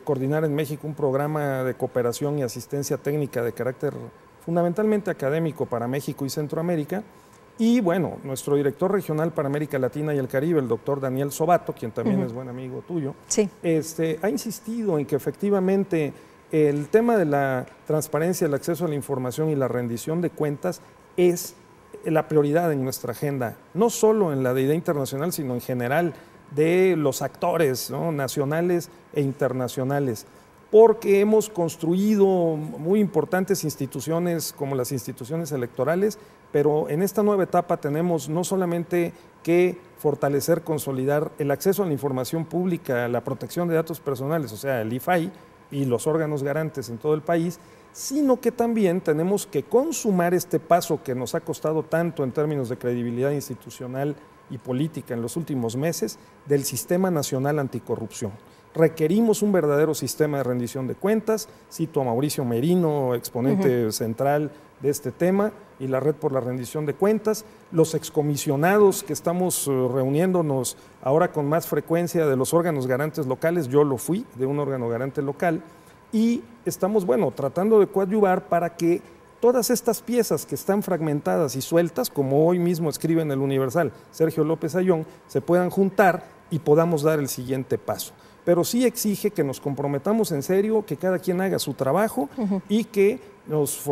S2: coordinar en México un programa de cooperación y asistencia técnica de carácter fundamentalmente académico para México y Centroamérica. Y bueno, nuestro director regional para América Latina y el Caribe, el doctor Daniel Sobato, quien también es buen amigo tuyo, ha insistido en que efectivamente el tema de la transparencia, el acceso a la información y la rendición de cuentas es la prioridad en nuestra agenda, no solo en la de IDEA Internacional, sino en general de los actores, ¿no?, nacionales e internacionales, porque hemos construido muy importantes instituciones como las instituciones electorales, pero en esta nueva etapa tenemos no solamente que fortalecer, consolidar el acceso a la información pública, la protección de datos personales, o sea, el IFAI y los órganos garantes en todo el país, sino que también tenemos que consumar este paso que nos ha costado tanto en términos de credibilidad institucional y política en los últimos meses del Sistema Nacional Anticorrupción. Requerimos un verdadero sistema de rendición de cuentas. Cito a Mauricio Merino, exponente central de este tema, y la Red por la Rendición de Cuentas. Los excomisionados que estamos reuniéndonos ahora con más frecuencia de los órganos garantes locales, yo lo fui de un órgano garante local, y estamos, bueno, tratando de coadyuvar para que todas estas piezas que están fragmentadas y sueltas, como hoy mismo escribe en el Universal Sergio López Ayón, se puedan juntar y podamos dar el siguiente paso. Pero sí exige que nos comprometamos en serio, que cada quien haga su trabajo y que nos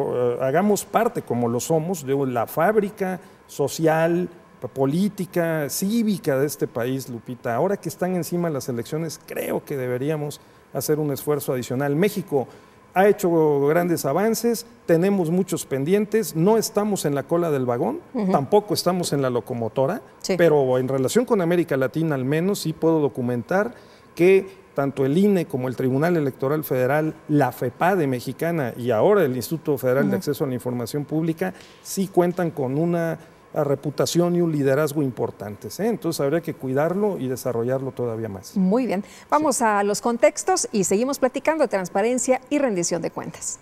S2: hagamos parte, como lo somos, de la fábrica social, política, cívica de este país, Lupita. Ahora que están encima las elecciones, creo que deberíamos hacer un esfuerzo adicional. México ha hecho grandes avances, tenemos muchos pendientes, no estamos en la cola del vagón, tampoco estamos en la locomotora, pero en relación con América Latina al menos sí puedo documentar que tanto el INE como el Tribunal Electoral Federal, la FEPADE mexicana y ahora el Instituto Federal de Acceso a la Información Pública sí cuentan con una reputación y un liderazgo importantes, ¿eh? Entonces habría que cuidarlo y desarrollarlo todavía más.
S1: Muy bien, vamos a los contextos y seguimos platicando de transparencia y rendición de cuentas.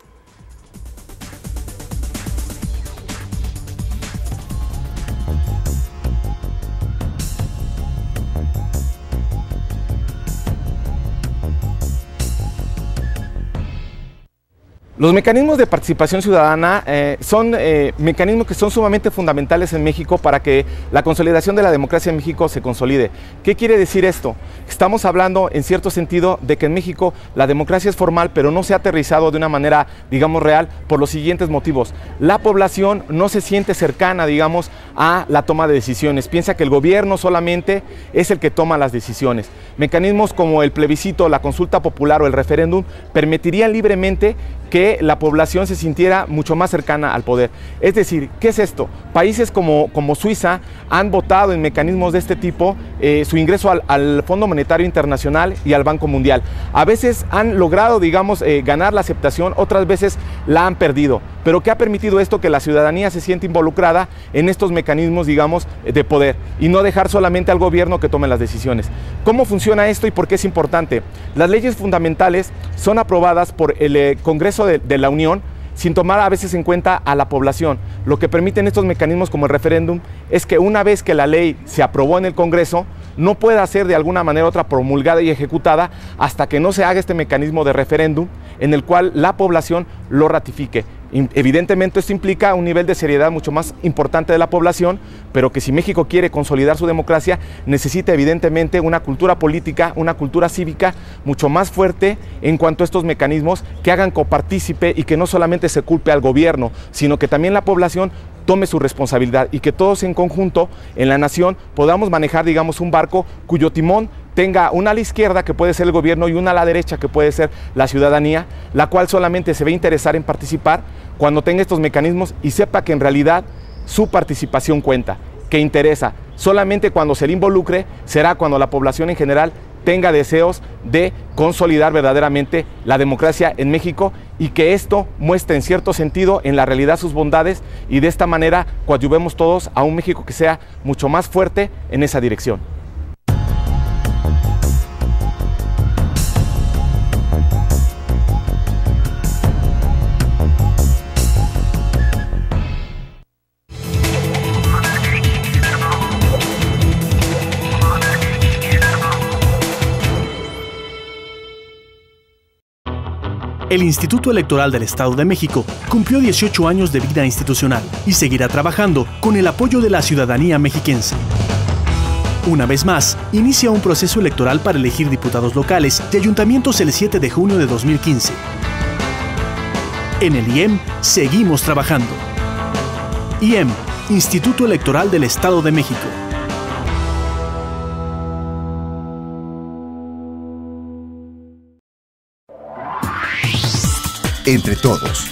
S13: Los mecanismos de participación ciudadana son mecanismos que son sumamente fundamentales en México para que la consolidación de la democracia en México se consolide. ¿Qué quiere decir esto? Estamos hablando en cierto sentido de que en México la democracia es formal, pero no se ha aterrizado de una manera, digamos, real por los siguientes motivos. La población no se siente cercana, digamos, a la toma de decisiones. Piensa que el gobierno solamente es el que toma las decisiones. Mecanismos como el plebiscito, la consulta popular o el referéndum permitirían libremente que la población se sintiera mucho más cercana al poder. Es decir, ¿qué es esto? Países como Suiza han votado en mecanismos de este tipo su ingreso al Fondo Monetario Internacional y al Banco Mundial. A veces han logrado, digamos, ganar la aceptación, otras veces la han perdido. Pero ¿qué ha permitido esto? Que la ciudadanía se siente involucrada en estos mecanismos, digamos, de poder y no dejar solamente al gobierno que tome las decisiones. ¿Cómo funciona esto y por qué es importante? Las leyes fundamentales son aprobadas por el Congreso de la Unión sin tomar a veces en cuenta a la población. Lo que permiten estos mecanismos como el referéndum es que una vez que la ley se aprobó en el Congreso, no pueda ser de alguna manera u otra promulgada y ejecutada hasta que no se haga este mecanismo de referéndum en el cual la población lo ratifique. Evidentemente esto implica un nivel de seriedad mucho más importante de la población, pero que si México quiere consolidar su democracia, necesita evidentemente una cultura política, una cultura cívica mucho más fuerte en cuanto a estos mecanismos que hagan copartícipe y que no solamente se culpe al gobierno, sino que también la población tome su responsabilidad y que todos en conjunto en la nación podamos manejar, digamos, un barco cuyo timón tenga una a la izquierda, que puede ser el gobierno, y una a la derecha, que puede ser la ciudadanía, la cual solamente se va a interesar en participar cuando tenga estos mecanismos y sepa que en realidad su participación cuenta, que interesa. Solamente cuando se le involucre será cuando la población en general tenga deseos de consolidar verdaderamente la democracia en México y que esto muestre en cierto sentido en la realidad sus bondades y de esta manera coadyuvemos todos a un México que sea mucho más fuerte en esa dirección.
S5: El Instituto Electoral del Estado de México cumplió 18 años de vida institucional y seguirá trabajando con el apoyo de la ciudadanía mexiquense. Una vez más, inicia un proceso electoral para elegir diputados locales y ayuntamientos el 7 de junio de 2015. En el IEM seguimos trabajando. IEM, Instituto Electoral del Estado de México.
S6: Entre Todos,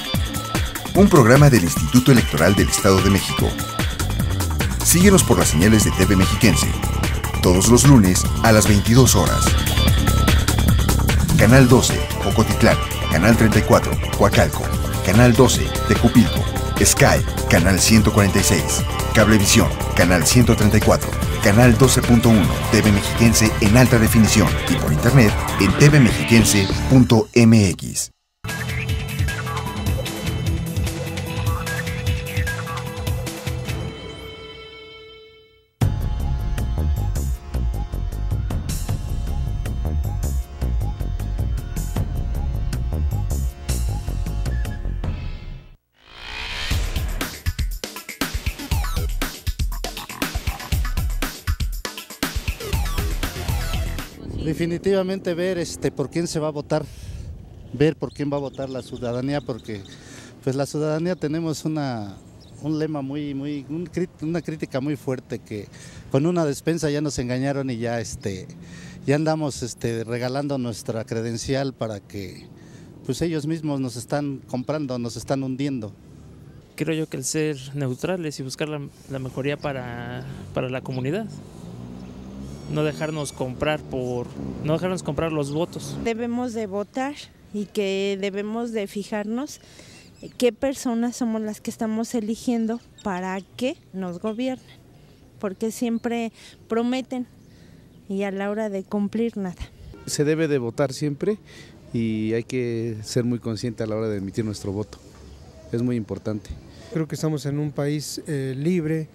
S6: un programa del Instituto Electoral del Estado de México. Síguenos por las señales de TV Mexiquense, todos los lunes a las 22 horas. Canal 12, Ocotitlán, Canal 34, Coacalco, Canal 12, Tecupilco, Sky, Canal 146, Cablevisión, Canal 134, Canal 12.1, TV Mexiquense en alta definición y por internet en tvmexiquense.mx.
S14: Definitivamente ver por quién se va a votar, ver por quién va a votar la ciudadanía, porque pues la ciudadanía tenemos un lema una crítica muy fuerte, que con una despensa ya nos engañaron y ya andamos regalando nuestra credencial para que pues ellos mismos nos están comprando, nos están hundiendo.
S15: Creo yo que el ser neutrales y buscar la mejoría para la comunidad. No dejarnos comprar los votos.
S16: Debemos de votar y que debemos de fijarnos qué personas somos las que estamos eligiendo para que nos gobiernen, porque siempre prometen y a la hora de cumplir nada.
S17: Se debe de votar siempre y hay que ser muy consciente a la hora de emitir nuestro voto, es muy importante.
S18: Creo que estamos en un país libre,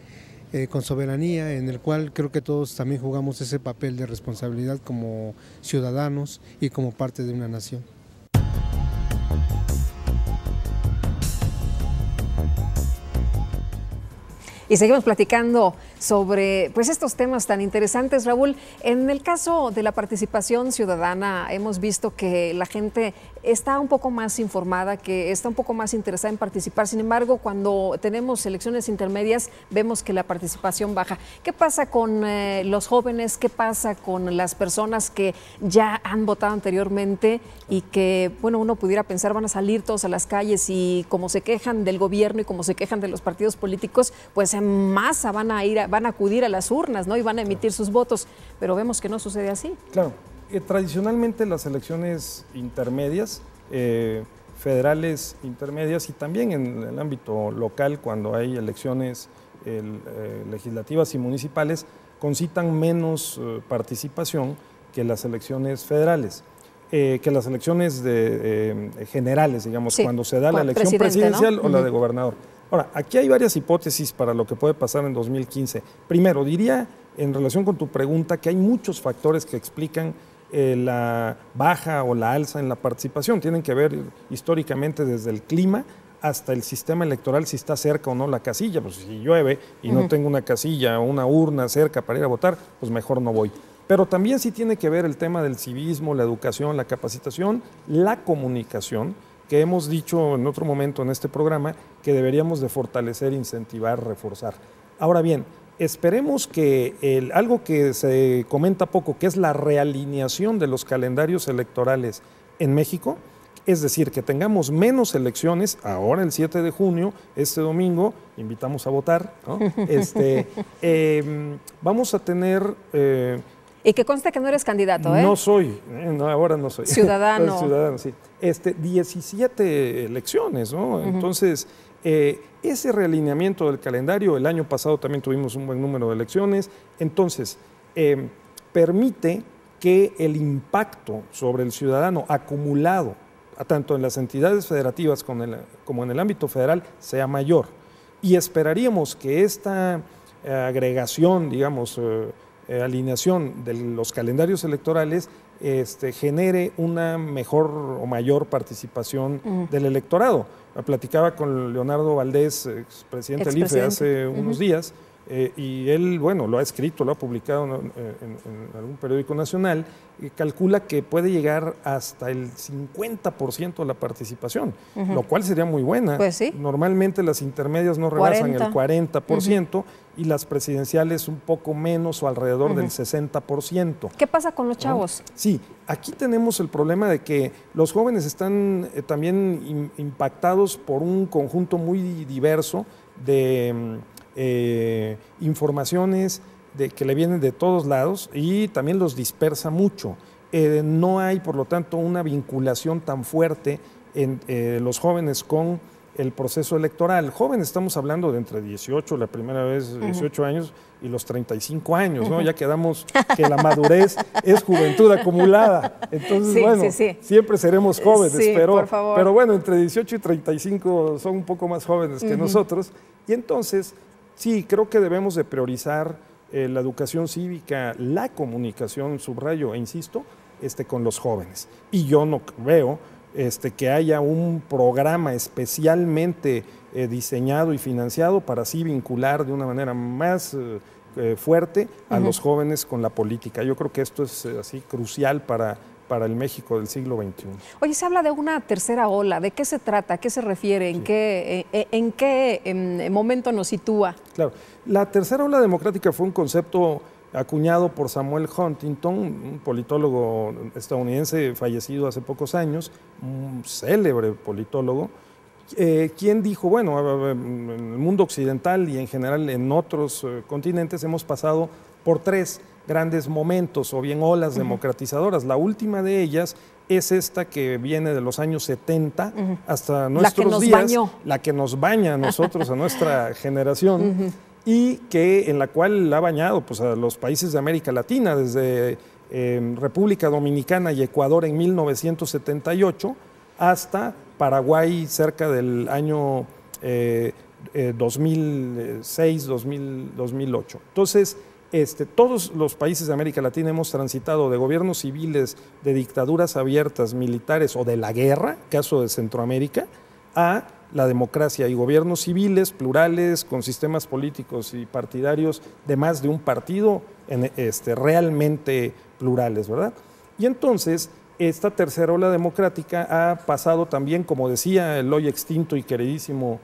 S18: con soberanía, en el cual creo que todos también jugamos ese papel de responsabilidad como ciudadanos y como parte de una nación.
S1: Y seguimos platicando sobre pues, estos temas tan interesantes. Raúl, en el caso de la participación ciudadana, hemos visto que la gente está un poco más informada, que está un poco más interesada en participar. Sin embargo, cuando tenemos elecciones intermedias, vemos que la participación baja. ¿Qué pasa con los jóvenes? ¿Qué pasa con las personas que ya han votado anteriormente y que, bueno, uno pudiera pensar van a salir todos a las calles y como se quejan del gobierno y como se quejan de los partidos políticos, pues en masa van a acudir a las urnas, ¿no? Y van a emitir sus votos, pero vemos que no sucede así.
S2: Claro, tradicionalmente las elecciones intermedias, federales intermedias y también en el ámbito local, cuando hay elecciones legislativas y municipales, concitan menos participación que las elecciones federales. Que las elecciones generales, digamos, sí, cuando se da la elección presidencial, ¿no? O la de gobernador. Ahora, aquí hay varias hipótesis para lo que puede pasar en 2015. Primero, diría, en relación con tu pregunta, que hay muchos factores que explican la baja o la alza en la participación. Tienen que ver históricamente desde el clima hasta el sistema electoral, si está cerca o no la casilla. Pues si llueve y no tengo una casilla o una urna cerca para ir a votar, pues mejor no voy. Pero también sí tiene que ver el tema del civismo, la educación, la capacitación, la comunicación, que hemos dicho en otro momento en este programa que deberíamos de fortalecer, incentivar, reforzar. Ahora bien, esperemos que algo que se comenta poco, que es la realineación de los calendarios electorales en México, es decir, que tengamos menos elecciones, ahora el 7 de junio, este domingo, invitamos a votar, ¿no? Vamos a tener...
S1: y que conste que no eres candidato, ¿eh?
S2: No soy, no, ahora no soy.
S1: Ciudadano.
S2: Ciudadano, sí. 17 elecciones, ¿no? Entonces, ese realineamiento del calendario, el año pasado también tuvimos un buen número de elecciones, entonces, permite que el impacto sobre el ciudadano acumulado, tanto en las entidades federativas como en el ámbito federal, sea mayor. Y esperaríamos que esta agregación, digamos, alineación de los calendarios electorales genere una mejor o mayor participación del electorado. Platicaba con Leonardo Valdés, expresidente del IFE, hace unos días, y él, bueno, lo ha escrito, lo ha publicado en algún periódico nacional, y calcula que puede llegar hasta el 50% de la participación, lo cual sería muy buena.
S1: Pues sí.
S2: Normalmente las intermedias no rebasan el 40% y las presidenciales un poco menos o alrededor del 60%.
S1: ¿Qué pasa con los chavos?
S2: Sí, aquí tenemos el problema de que los jóvenes están también impactados por un conjunto muy diverso de informaciones que le vienen de todos lados y también los dispersa mucho. No hay, por lo tanto, una vinculación tan fuerte en los jóvenes con el proceso electoral. Jóvenes, estamos hablando de entre 18, la primera vez 18 años, y los 35 años, ¿no? Ya quedamos que la madurez es juventud acumulada. Entonces, bueno, siempre seremos jóvenes, pero bueno, entre 18 y 35 son un poco más jóvenes que nosotros. Y entonces, sí, creo que debemos de priorizar la educación cívica, la comunicación, subrayo e insisto, con los jóvenes. Y yo no veo que haya un programa especialmente diseñado y financiado para así vincular de una manera más fuerte a los jóvenes con la política. Yo creo que esto es así crucial para el México del siglo XXI.
S1: Oye, se habla de una tercera ola. ¿De qué se trata? ¿A qué se refiere? ¿En qué momento nos sitúa?
S2: Claro, la tercera ola democrática fue un concepto acuñado por Samuel Huntington, un politólogo estadounidense fallecido hace pocos años, un célebre politólogo, quien dijo, bueno, en el mundo occidental y en general en otros continentes hemos pasado por tres grandes momentos o bien olas democratizadoras. La última de ellas es esta que viene de los años 70 hasta nuestros días, la que nos baña a nosotros, a nuestra generación, y que en la cual ha bañado pues, a los países de América Latina, desde República Dominicana y Ecuador en 1978 hasta Paraguay cerca del año 2006, 2008. Entonces, todos los países de América Latina hemos transitado de gobiernos civiles, de dictaduras abiertas, militares o de la guerra, caso de Centroamérica, a la democracia y gobiernos civiles, plurales, con sistemas políticos y partidarios de más de un partido realmente plurales, ¿verdad? Y entonces, esta tercera ola democrática ha pasado también, como decía el hoy extinto y queridísimo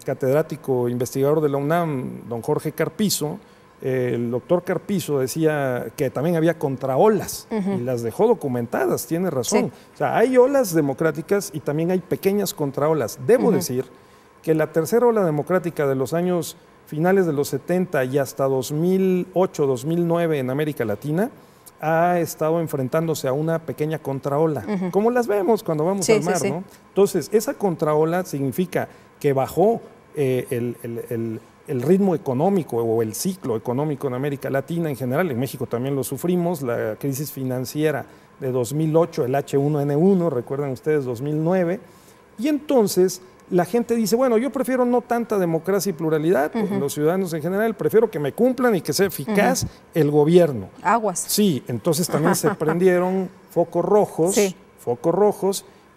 S2: catedrático investigador de la UNAM, don Jorge Carpizo, el doctor Carpizo decía que también había contraolas y las dejó documentadas, tiene razón. Sí. O sea, hay olas democráticas y también hay pequeñas contraolas. Debo decir que la tercera ola democrática de los años finales de los 70 y hasta 2008, 2009 en América Latina ha estado enfrentándose a una pequeña contraola, como las vemos cuando vamos al mar, ¿no? Entonces, esa contraola significa que bajó el ritmo económico o el ciclo económico en América Latina en general. En México también lo sufrimos, la crisis financiera de 2008, el H1N1, recuerdan ustedes, 2009, y entonces la gente dice, bueno, yo prefiero no tanta democracia y pluralidad, los ciudadanos en general, prefiero que me cumplan y que sea eficaz el gobierno.
S1: Aguas.
S2: Sí, entonces también se prendieron focos rojos,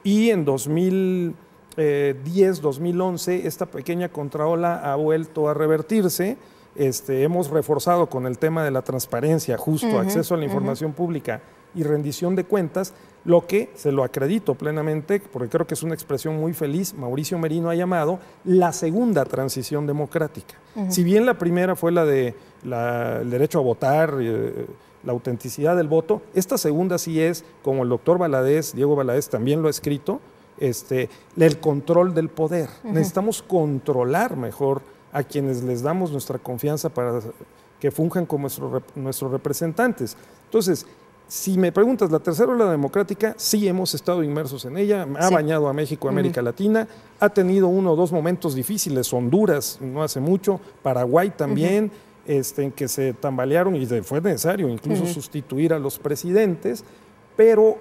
S2: y en 2010, 2011, esta pequeña contraola ha vuelto a revertirse. Hemos reforzado con el tema de la transparencia, justo acceso a la información pública y rendición de cuentas, lo que se lo acredito plenamente, porque creo que es una expresión muy feliz, Mauricio Merino ha llamado la segunda transición democrática. Si bien la primera fue la de el derecho a votar, la autenticidad del voto, esta segunda sí es, como el doctor Valadez, Diego Valadez también lo ha escrito, el control del poder. Necesitamos controlar mejor a quienes les damos nuestra confianza para que funjan como nuestros representantes. Entonces, si me preguntas, la tercera ola democrática, sí hemos estado inmersos en ella, ha bañado a México, América Latina, ha tenido uno o dos momentos difíciles, Honduras no hace mucho, Paraguay también, en que se tambalearon y fue necesario incluso sustituir a los presidentes, pero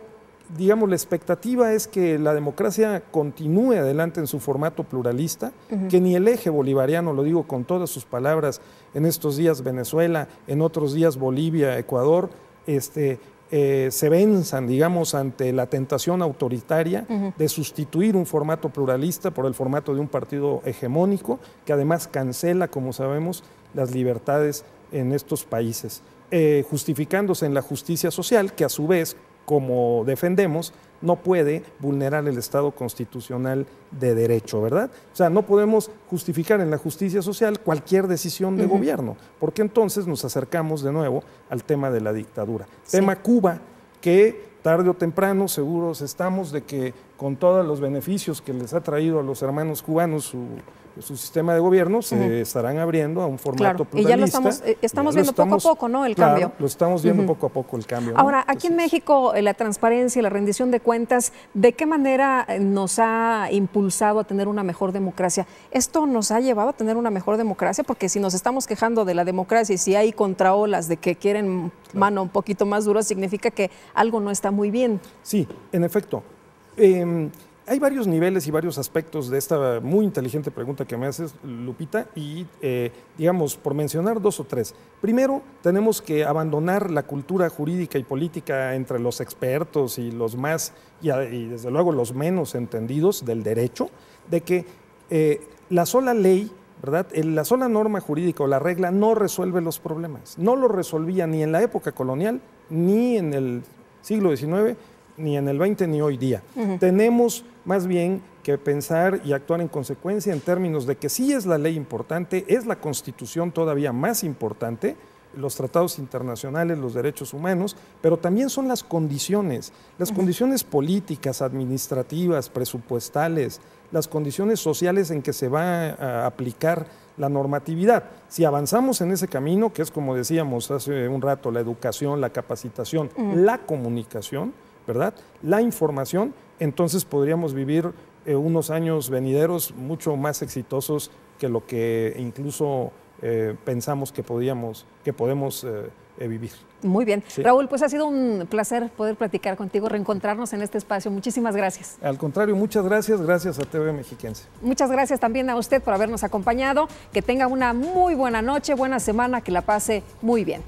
S2: digamos la expectativa es que la democracia continúe adelante en su formato pluralista, que ni el eje bolivariano, lo digo con todas sus palabras, en estos días Venezuela, en otros días Bolivia, Ecuador, se venzan, digamos, ante la tentación autoritaria de sustituir un formato pluralista por el formato de un partido hegemónico, que además cancela, como sabemos, las libertades en estos países, justificándose en la justicia social, que a su vez, como defendemos, no puede vulnerar el Estado constitucional de derecho, ¿verdad? O sea, no podemos justificar en la justicia social cualquier decisión de gobierno, porque entonces nos acercamos de nuevo al tema de la dictadura. Tema Cuba, que tarde o temprano seguros estamos de que con todos los beneficios que les ha traído a los hermanos cubanos su sistema de gobierno, se estarán abriendo a un formato pluralista.
S1: Y ya lo estamos viendo poco a poco, ¿no? El cambio.
S2: Lo estamos viendo poco a poco el cambio, ¿no?
S1: Ahora, aquí en México, la transparencia y la rendición de cuentas, ¿de qué manera nos ha impulsado a tener una mejor democracia? ¿Esto nos ha llevado a tener una mejor democracia? Porque si nos estamos quejando de la democracia y si hay contraolas de que quieren mano un poquito más dura, significa que algo no está muy bien.
S2: Sí, en efecto. Hay varios niveles y varios aspectos de esta muy inteligente pregunta que me haces, Lupita, y digamos, por mencionar dos o tres. Primero, tenemos que abandonar la cultura jurídica y política entre los expertos y los más, y desde luego los menos entendidos del derecho, de que la sola ley, ¿verdad? La sola norma jurídica o la regla no resuelve los problemas. No lo resolvía ni en la época colonial, ni en el siglo XIX, ni en el 20 ni hoy día. Tenemos más bien que pensar y actuar en consecuencia en términos de que sí es la ley importante, es la Constitución todavía más importante, los tratados internacionales, los derechos humanos, pero también son las condiciones políticas, administrativas, presupuestales, las condiciones sociales en que se va a aplicar la normatividad. Si avanzamos en ese camino, que es como decíamos hace un rato, la educación, la capacitación, la comunicación, ¿verdad?, la información, entonces podríamos vivir unos años venideros mucho más exitosos que lo que incluso pensamos que podemos vivir.
S1: Muy bien.
S2: Sí.
S1: Raúl, pues ha sido un placer poder platicar contigo, reencontrarnos en este espacio. Muchísimas gracias.
S2: Al contrario, muchas gracias. Gracias a TV Mexiquense.
S1: Muchas gracias también a usted por habernos acompañado. Que tenga una muy buena noche, buena semana, que la pase muy bien.